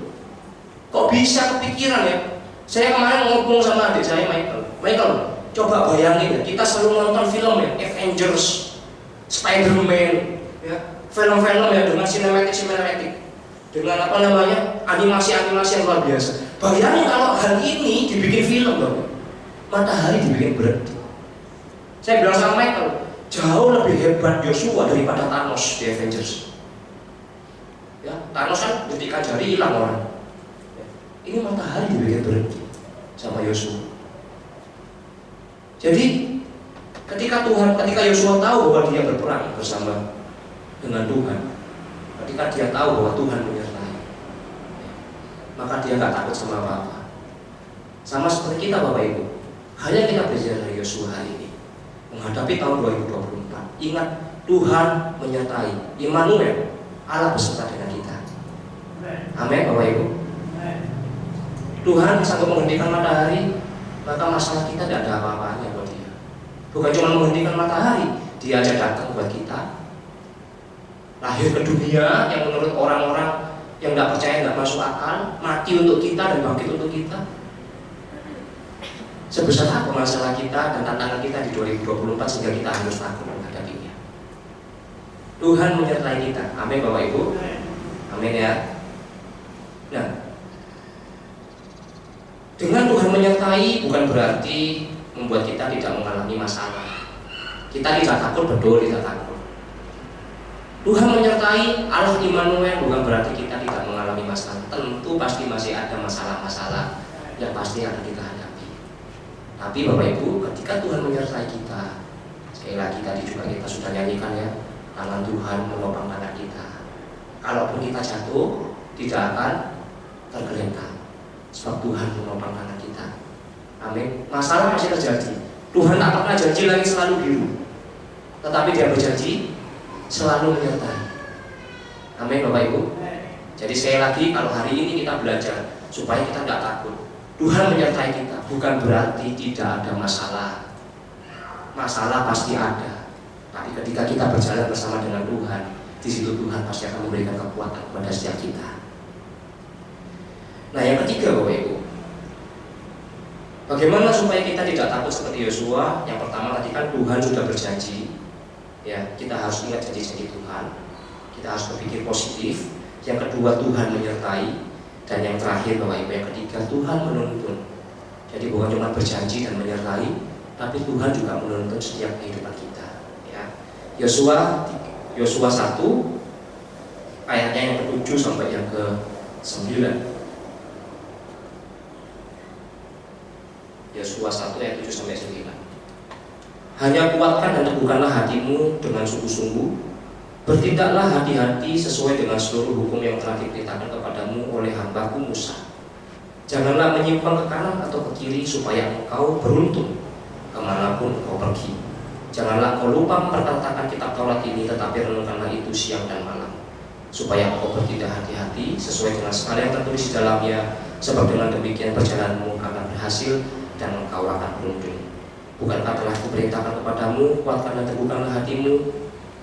Kok bisa kepikiran ya? Saya kemarin ngomong sama adik saya Michael, coba bayangin ya, kita selalu nonton film ya, Avengers, Spider-Man, ya, film-film ya dengan sinematik, dengan apa namanya animasi yang luar biasa. Bayangin kalau hari ini dibikin film loh, matahari dibikin berhenti. Saya bilang sama Michael, jauh lebih hebat Yosua daripada Thanos di Avengers. Ya, Thanos kan ketika jari hilang orang. Ya, ini matahari dibikin berhenti sama Yosua. Jadi ketika Yosua tahu bahwa dia berperang bersama dengan Tuhan, ketika dia tahu bahwa Tuhan menyertai, maka dia nggak takut sama apa-apa. Sama seperti kita Bapak Ibu, hanya kita belajar dari Yosua hari ini menghadapi tahun 2024. Ingat, Tuhan menyertai. Immanuel, Allah beserta dengan kita. Amin Bapak Ibu. Tuhan sanggup menghentikan matahari, maka masalah kita tidak ada apa-apanya buat dia. Bukan cuma menghentikan matahari, dia aja datang buat kita, lahir ke dunia yang menurut orang-orang yang tidak percaya, tidak masuk akal, mati untuk kita dan bangkit untuk kita. Sebesar apa masalah kita dan tantangan kita di 2024 sehingga kita harus takut menghadapinya. Tuhan menyertai kita. Amin Bapak Ibu. Amin ya. Nah, dengan Tuhan menyertai bukan berarti membuat kita tidak mengalami masalah. Kita tidak takut, betul tidak takut. Tuhan menyertai, Allah Immanuel, bukan berarti kita tidak mengalami masalah. Tentu pasti masih ada masalah-masalah yang pasti akan kita hadapi. Tapi Bapak Ibu, ketika Tuhan menyertai kita, sekali lagi tadi juga kita sudah nyanyikan ya, tangan Tuhan menopang tangan kita. Kalaupun kita jatuh, tidak akan tergeletak, sebab Tuhan menopang tangan kita. Amin. Masalah masih terjadi. Tuhan tak pernah janji langit selalu biru, tetapi Dia berjanji selalu menyertai. Amin Bapak Ibu. Jadi sekali lagi, kalau hari ini kita belajar supaya kita tidak takut, Tuhan menyertai kita, bukan berarti tidak ada masalah. Masalah pasti ada, tapi ketika kita berjalan bersama dengan Tuhan, di situ Tuhan pasti akan memberikan kekuatan kepada setiap kita. Nah yang ketiga Bapak Ibu, bagaimana supaya kita tidak takut seperti Yosua? Yang pertama tadi kan Tuhan sudah berjanji, ya kita harus ingat janji-janji Tuhan. Kita harus berpikir positif. Yang kedua, Tuhan menyertai. Dan yang terakhir Bapak Ibu, yang ketiga, Tuhan menuntun. Jadi bukan cuma berjanji dan menyertai, tapi Tuhan juga menuntun setiap kehidupan kita. Ya. Yosua 1 ayatnya yang ke-7 sampai yang ke-9. Yosua 1 ayat 7 sampai 9. Hanya kuatkan dan teguhkanlah hatimu dengan sungguh-sungguh. Bertindaklah hati-hati sesuai dengan seluruh hukum yang telah diperintahkan kepadamu oleh hambaku Musa. Janganlah menyimpang ke kanan atau ke kiri supaya engkau beruntung kemanapun engkau pergi. Janganlah kau lupa memperkatakan kitab Taurat ini, tetapi renungkanlah itu siang dan malam, supaya kau bertindak hati-hati sesuai dengan segala yang tertulis di dalamnya, sebab dengan demikian perjalananmu akan berhasil dan engkau akan beruntung. Bukankah telah kuperintahkan kepadamu, kuatkan dan teguhkanlah hatimu,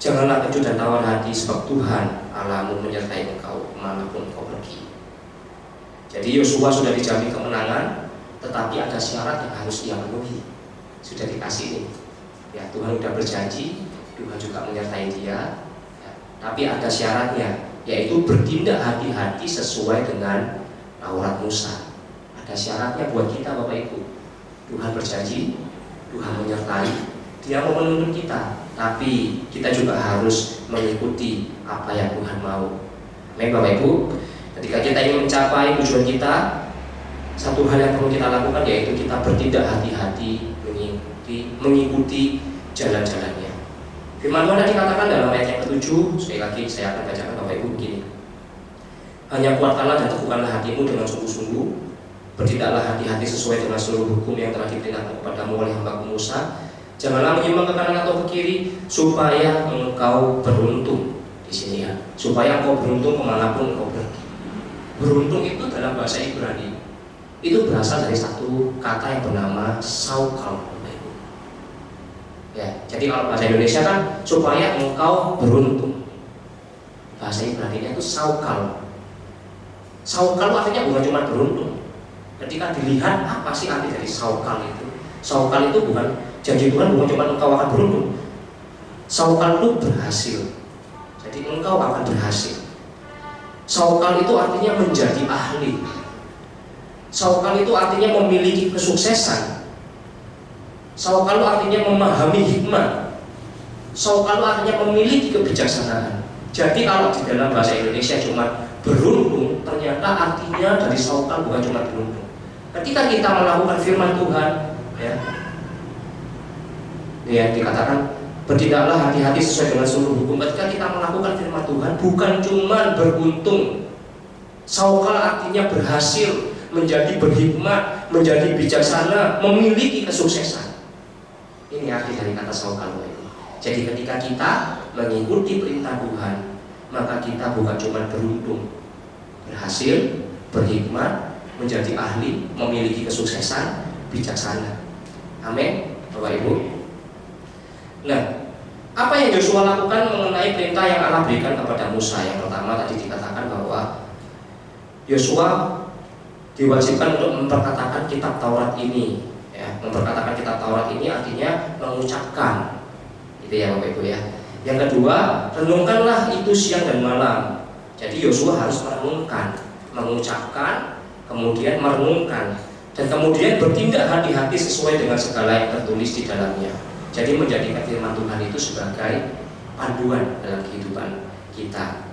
janganlah kecut dan tawar hati, sebab Tuhan Allahmu menyertai engkau kemanapun engkau pergi. Jadi Yosua sudah dijamin kemenangan, tetapi ada syarat yang harus ia penuhi. Sudah dikasih nih, ya Tuhan sudah berjanji, Tuhan juga menyertai dia, ya. Tapi ada syaratnya, yaitu bertindak hati-hati sesuai dengan Taurat Musa. Ada syaratnya buat kita Bapak Ibu. Tuhan berjanji, Tuhan menyertai, Dia mau menuntun kita, tapi kita juga harus mengikuti apa yang Tuhan mau. Amin Bapak Ibu. Ketika kita ingin mencapai tujuan kita, satu hal yang perlu kita lakukan yaitu kita bertindak hati-hati mengikuti jalan-jalannya. Firman Tuhan dikatakan dalam ayat yang ke-7, sekali lagi saya akan bacakan Bapak Ibu begini. Hanya kuatkanlah dan teguhkanlah hatimu dengan sungguh-sungguh, bertindaklah hati-hati sesuai dengan seluruh hukum yang telah diperintahkan kepadamu oleh hamba-Mu Musa. Janganlah menyimpang ke kanan atau ke kiri, supaya engkau beruntung. Di sini ya, supaya engkau beruntung kemanapun engkau pergi. Beruntung itu dalam bahasa Ibrani itu berasal dari satu kata yang bernama saukal. Ya, jadi kalau bahasa Indonesia kan supaya engkau beruntung. Bahasa Ibrani itu saukal. Saukal artinya bukan cuma beruntung. Ketika dilihat apa sih arti dari saukal itu? Saukal itu bukan janji Tuhan, bukan cuma engkau akan beruntung. Saukal itu berhasil. Jadi engkau akan berhasil. Saukal itu artinya menjadi ahli. Saukal itu artinya memiliki kesuksesan. Saukal itu artinya memahami hikmah. Saukal itu artinya memiliki kebijaksanaan. Jadi kalau di dalam bahasa Indonesia cuma beruntung, ternyata artinya dari saukal bukan cuma beruntung. Ketika kita melakukan firman Tuhan, ya dikatakan bertindaklah hati-hati sesuai dengan seluruh hukum. Ketika kita melakukan firman Tuhan, bukan cuma beruntung. Saukal artinya berhasil, menjadi berhikmat, menjadi bijaksana, memiliki kesuksesan. Ini arti dari kata saukal. Jadi ketika kita mengikuti perintah Tuhan, maka kita bukan cuma beruntung, berhasil, berhikmat, menjadi ahli, memiliki kesuksesan, bijaksana. Amin, Bapak Ibu. Nah, apa yang Yosua lakukan mengenai perintah yang Allah berikan kepada Musa? Yang pertama tadi dikatakan bahwa Yosua diwajibkan untuk memperkatakan kitab Taurat ini. Ya, memperkatakan kitab Taurat ini artinya mengucapkan, gitu ya Bapak Ibu ya. Yang kedua, renungkanlah itu siang dan malam. Jadi Yosua harus merenungkan, mengucapkan, kemudian merenungkan, dan kemudian bertindak hati-hati sesuai dengan segala yang tertulis di dalamnya. Jadi menjadikan firman Tuhan itu sebagai panduan dalam kehidupan kita.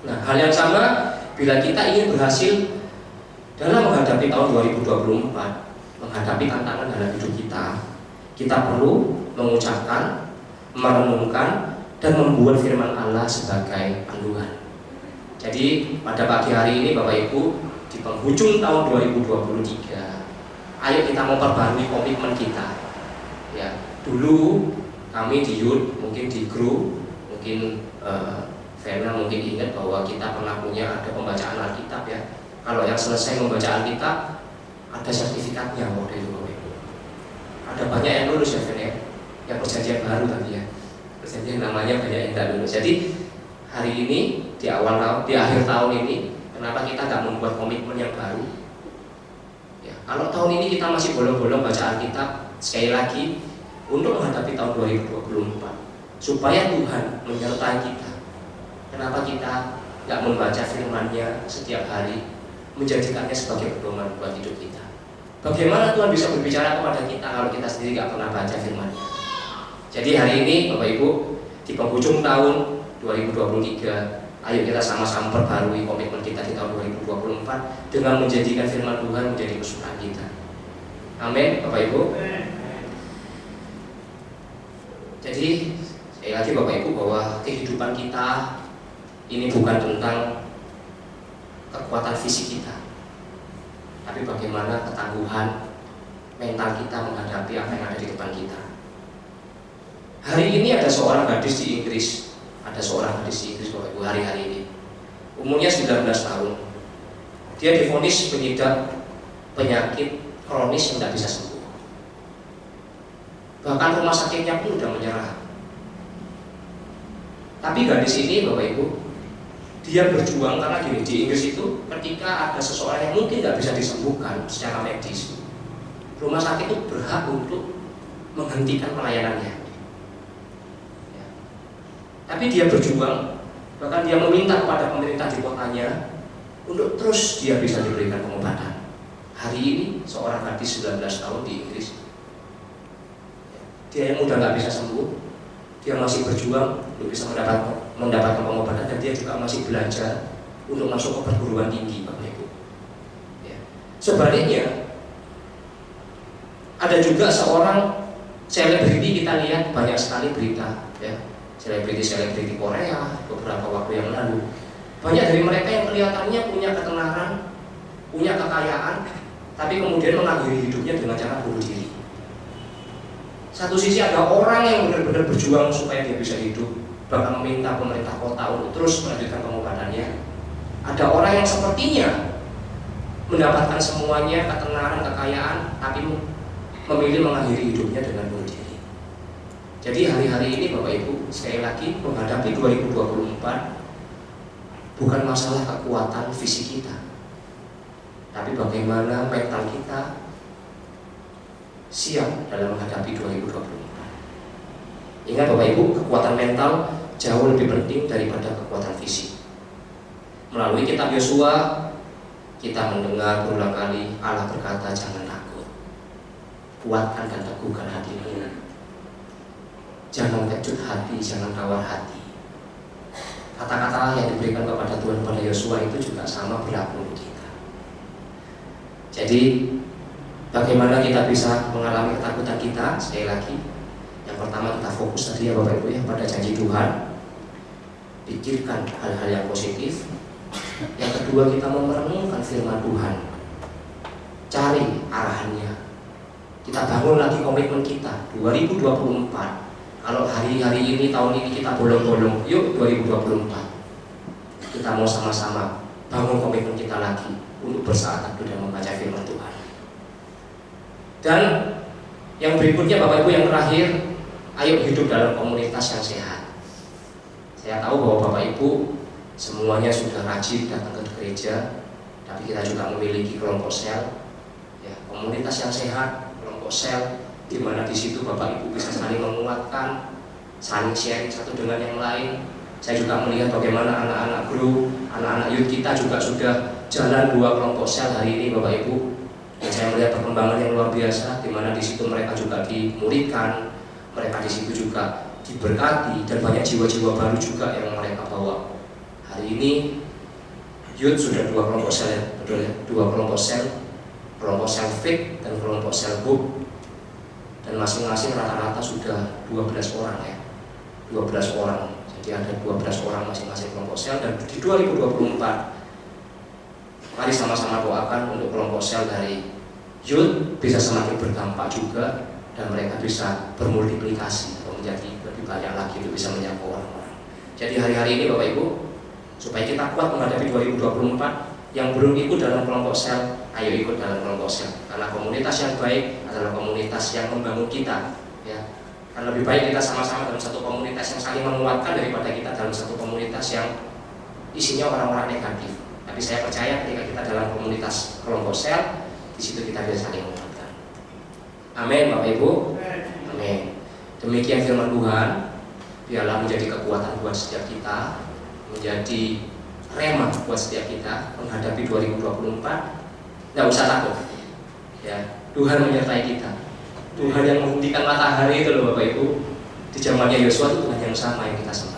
Nah, hal yang sama bila kita ingin berhasil dalam menghadapi tahun 2024, menghadapi tantangan dalam hidup kita perlu mengucapkan, merenungkan, dan membuat firman Allah sebagai panduan. Jadi pada pagi hari ini Bapak Ibu, di penghujung tahun 2023, ayo kita memperbarui komitmen kita. Ya, dulu kami di youth, mungkin di grup, mungkin Vena mungkin ingat bahwa kita pernah punya ada pembacaan Alkitab ya. Kalau yang selesai membaca Alkitab ada sertifikatnya waktu itu Bapak Ibu. Ada banyak yang lulus ya Vena, yang perjanjian baru tadi ya. Perjanjian namanya banyak yang tidak lulus. Jadi hari ini di awal tahun, di akhir tahun ini, kenapa kita tidak membuat komitmen yang baru? Ya, kalau tahun ini kita masih bolong-bolong baca Alkitab, sekali lagi untuk menghadapi tahun 2024, supaya Tuhan menyertai kita. Kenapa kita nggak membaca firman-Nya setiap hari, menjadikannya sebagai pedoman buat hidup kita? Bagaimana Tuhan bisa berbicara kepada kita kalau kita sendiri nggak pernah baca firman-Nya? Jadi hari ini Bapak Ibu, di penghujung tahun 2023, ayo kita sama-sama perbarui komitmen kita di tahun 2024 dengan menjadikan firman Tuhan menjadi kesukaan kita. Amin, Bapak Ibu. Jadi sekali lagi Bapak Ibu, bahwa kehidupan kita ini bukan tentang kekuatan fisik kita, tapi bagaimana ketangguhan mental kita menghadapi apa yang ada di depan kita. Hari ini ada seorang gadis di Inggris, Bapak Ibu, hari-hari ini. Umurnya 19 tahun. Dia divonis mengidap penyakit kronis yang tidak bisa sembuh. Bahkan rumah sakitnya pun sudah menyerah. Tapi gadis ini, Bapak Ibu, dia berjuang karena gini, di Inggris itu ketika ada seseorang yang mungkin tidak bisa disembuhkan secara medis, rumah sakit itu berhak untuk menghentikan pelayanannya. Ya. Tapi dia berjuang, bahkan dia meminta kepada pemerintah di kotanya untuk terus dia bisa diberikan pengobatan. Hari ini seorang gadis 19 tahun di Inggris, dia yang udah nggak bisa sembuh, dia masih berjuang untuk bisa mendapatkan pengobatan, dan dia juga masih belajar untuk masuk ke perguruan tinggi, Bapak Ibu. Ya. Sebaliknya, ada juga seorang selebriti, kita lihat banyak sekali berita, ya, selebriti Korea beberapa waktu yang lalu. Banyak dari mereka yang kelihatannya punya ketenaran, punya kekayaan, tapi kemudian mengakhiri hidupnya dengan cara bunuh diri. Satu sisi ada orang yang benar-benar berjuang supaya dia bisa hidup, bahkan meminta pemerintah kota untuk terus melanjutkan pengobatannya. Ada orang yang sepertinya mendapatkan semuanya, ketenaran, kekayaan, tapi memilih mengakhiri hidupnya dengan bunuh diri. Jadi hari-hari ini Bapak Ibu, sekali lagi menghadapi 2024 bukan masalah kekuatan fisik kita, tapi bagaimana mental kita siap dalam menghadapi 2024. Ingat Bapak Ibu, kekuatan mental jauh lebih penting daripada kekuatan fisik. Melalui kitab Yosua, kita mendengar berulang kali Allah berkata, jangan takut, kuatkan dan teguhkan hatimu, jangan kecut hati, jangan tawar hati. Kata-kata yang diberikan kepada Tuhan pada Yosua itu juga sama berlaku untuk kita. Jadi bagaimana kita bisa mengalami ketakutan kita? Sekali lagi, yang pertama kita fokus tadi ya Bapak Ibu ya pada janji Tuhan, pikirkan hal-hal yang positif. Yang kedua, kita merenungkan firman Tuhan, cari arahannya. Kita bangun lagi komitmen kita 2024. Kalau hari-hari ini, tahun ini kita bolong-bolong, yuk 2024 kita mau sama-sama bangun komitmen kita lagi untuk bersaat teduh dan membaca firman Tuhan. Dan yang berikutnya Bapak Ibu, yang terakhir, ayo hidup dalam komunitas yang sehat. Saya tahu bahwa Bapak Ibu semuanya sudah rajin datang ke gereja, tapi kita juga memiliki kelompok sel, ya, komunitas yang sehat, kelompok sel, di mana di situ Bapak Ibu bisa saling menguatkan, saling sharing satu dengan yang lain. Saya juga melihat bagaimana anak-anak grup, anak-anak youth kita juga sudah jalan 2 kelompok sel hari ini Bapak Ibu. Dan saya melihat perkembangan yang luar biasa, di mana di situ mereka juga dimuridkan, mereka di situ juga diberkati, dan banyak jiwa-jiwa baru juga yang mereka bawa. Hari ini youth sudah 2 kelompok sel, betul ya, 2 kelompok sel fit dan kelompok sel hope, dan masing-masing rata-rata sudah 12 orang ya, 12 orang. Jadi ada 12 orang masing-masing kelompok sel, dan di 2024 mari sama-sama doakan untuk kelompok sel dari youth bisa semakin berdampak juga, dan mereka bisa bermultiplikasi atau menjadi lebih banyak lagi untuk bisa menjangkau orang-orang. Jadi hari-hari ini Bapak Ibu, supaya kita kuat menghadapi 2024, yang belum ikut dalam kelompok sel, ayo ikut dalam kelompok sel. Karena komunitas yang baik adalah komunitas yang membangun kita, ya. Karena lebih baik kita sama-sama dalam satu komunitas yang saling menguatkan daripada kita dalam satu komunitas yang isinya orang-orang negatif. Tapi saya percaya ketika kita dalam komunitas kelompok sel, di situ kita bisa saling menguatkan. Amin Bapak Ibu. Amin. Demikian firman Tuhan. Biarlah menjadi kekuatan buat setiap kita, menjadi rema buat setiap kita menghadapi 2024. Tidak usah takut, ya. Tuhan menyertai kita. Tuhan yang menghentikan matahari itu loh Bapak Ibu. Di zamannya Yosua itu Tuhan yang sama yang kita sembah.